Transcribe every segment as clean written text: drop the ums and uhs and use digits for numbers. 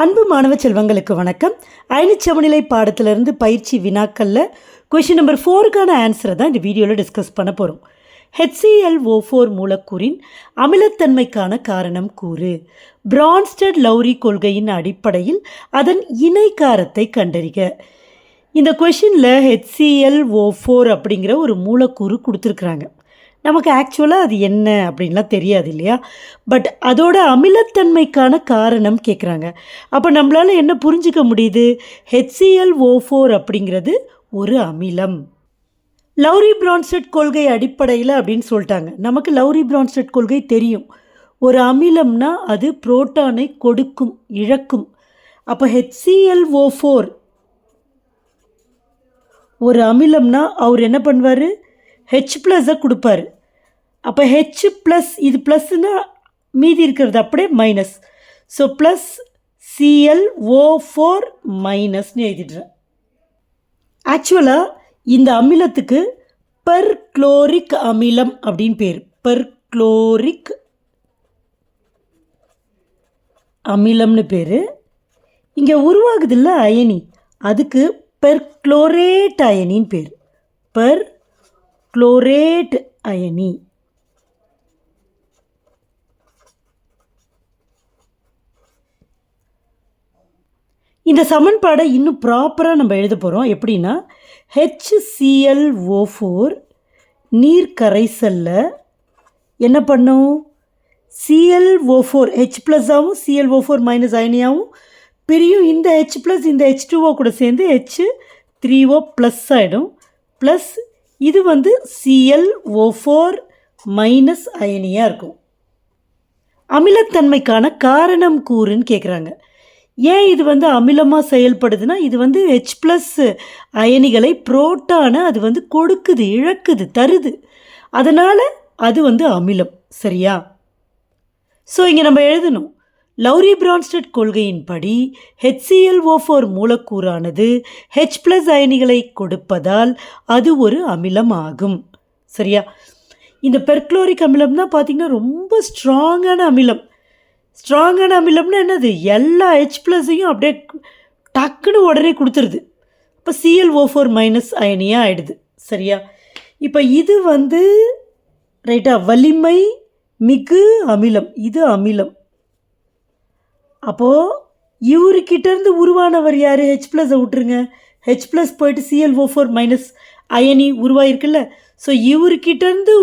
அன்பு மாணவ செல்வங்களுக்கு வணக்கம். அயனிச் சமநிலை பாடத்திலிருந்து பயிற்சி வினாக்களில் கொஷின் நம்பர் 4க்கான ஆன்சரை தான் இந்த வீடியோவில் டிஸ்கஸ் பண்ண போகிறோம். HClO4 மூலக்கூறின் அமிலத்தன்மைக்கான காரணம் கூறு. பிரான்ஸ்டட் லௌரி கொள்கையின் அடிப்படையில் அதன் இணைக்காரத்தை கண்டறிக. இந்த கொஷினில் HClO4 அப்படிங்கிற ஒரு மூலக்கூறு கொடுத்துருக்குறாங்க. நமக்கு ஆக்சுவலாக அது என்ன அப்படின்லாம் தெரியாது இல்லையா? பட் அதோட அமிலத்தன்மைக்கான காரணம் கேட்குறாங்க. அப்போ நம்மளால் என்ன புரிஞ்சிக்க முடியுது? HClO4 அப்படிங்கிறது ஒரு அமிலம். லௌரி பிரான்ஸ்டட் கொள்கை அடிப்படையில் அப்படின்னு சொல்லிட்டாங்க. நமக்கு லௌரி பிரான்ஸ்டட் கொள்கை தெரியும். ஒரு அமிலம்னா அது புரோட்டானை கொடுக்கும், இழக்கும். அப்போ HClO4 ஒரு அமிலம்னா அவர் என்ன பண்ணுவார்? H+ கொடுப்பாரு. அப்போ H+ இது ப்ளஸ்னா மீதி இருக்கிறது அப்படியே மைனஸ். So plus ClO4 மைனஸ்னு எழுதிடுறேன். ஆக்சுவலாக இந்த அமிலத்துக்கு பெர்க்ளோரிக் அமிலம் அப்படின்னு பேர். பெர்க்ளோரிக் அமிலம்னு பேர். இங்கே உருவாகுதில்ல அயனி, அதுக்கு பெர்க்ளோரேட் அயனின்னு பேர். பெர்க்ளோரேட் அயனி. இந்த சமன்பாடை இன்னும் ப்ராப்பராக நம்ம எழுத போகிறோம். எப்படின்னா HClO4 நீர் கரைசலில் என்ன பண்ணும்? ClO4 H+ஆகவும் ClO4 மைனஸ் அயனியாகவும் பிரியும். இந்த H+ இந்த H2O கூட சேர்ந்து H3O ப்ளஸ் ஆகிடும். ப்ளஸ் இது ClO4 மைனஸ் அயனியாக இருக்கும். அமிலத்தன்மைக்கான காரணம் கூறுன்னு கேட்குறாங்க. ஏன் இது அமிலமாக செயல்படுதுன்னா, இது H+ அயனிகளை புரோட்டானை அது கொடுக்குது, இழக்குது, தருது. அதனால் அது அமிலம். சரியா? ஸோ இங்கே நம்ம எழுதணும், லௌரி பிரான்ஸ்டட் கொள்கையின்படி HClO4 மூலக்கூறானது H+ அயனிகளை கொடுப்பதால் அது ஒரு அமிலம் ஆகும். சரியா? இந்த பெர்க்ளோரிக் அமிலம் தான் பார்த்திங்கன்னா ரொம்ப ஸ்ட்ராங்கான அமிலம். ஸ்ட்ராங்கான அமிலம்னா என்னது? எல்லா H+ஐயும் அப்படியே டக்குன்னு உடனே கொடுத்துருது. இப்போ ClO4 மைனஸ் அயனியாக ஆகிடுது. சரியா? இப்போ இது ரைட்டா வலிமை மிகு அமிலம். இது அமிலம். அப்போது இவருக்கிட்டேருந்து உருவானவர் யார்? H+ஐ விட்டுருங்க. H+ போயிட்டு ClO4 மைனஸ் அயனி உருவாயிருக்குல்ல. ஸோ இவருக்கிட்டேருந்து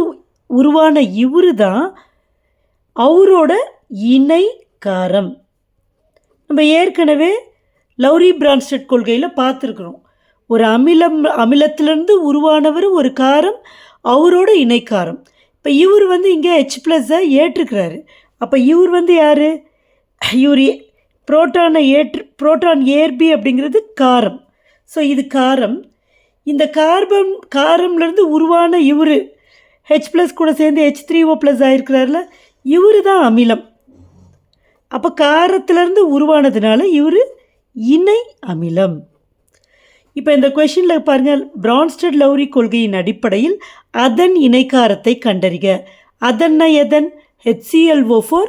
உருவான இவரு தான் அவரோட இணை காரம். நம்ம ஏற்கனவே லௌரி பிரான்ஸ்டட் கொள்கையில் பார்த்துருக்குறோம். ஒரு அமிலத்திலேருந்து உருவானவர் ஒரு காரம், அவரோட இணைக்காரம். இப்போ இவர் இங்கே H+ஐ ஏற்றுக்கிறாரு. அப்போ இவர் யார்? இவர் புரோட்டான் ஏற்பி அப்படிங்கிறது காரம். ஸோ இது காரம். இந்த காரம்லேருந்து உருவான இவர் H+ கூட சேர்ந்து H3O ப்ளஸ் ஆகிருக்கிறார்ல, இவர் தான் அமிலம். அப்போ காரத்திலேருந்து உருவானதுனால இவர் இணை அமிலம். இப்போ இந்த கொஷினில் பாருங்கள், பிரான்ஸ்டட் லௌரி கொள்கையின் அடிப்படையில் அதன் இணைக்காரத்தை கண்டறிக. அதன்னா எதன்? HClO4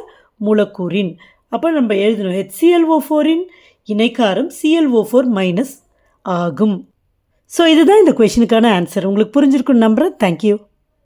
மூலக்கூறின். அப்போ நம்ம எழுதணும், HClO4இன் இணைக்காரம் ClO4 மைனஸ் ஆகும். ஸோ இதுதான் இந்த கொஷினுக்கான ஆன்சர். உங்களுக்கு புரிஞ்சிருக்குன்னு நம்புகிறேன். தேங்க்யூ.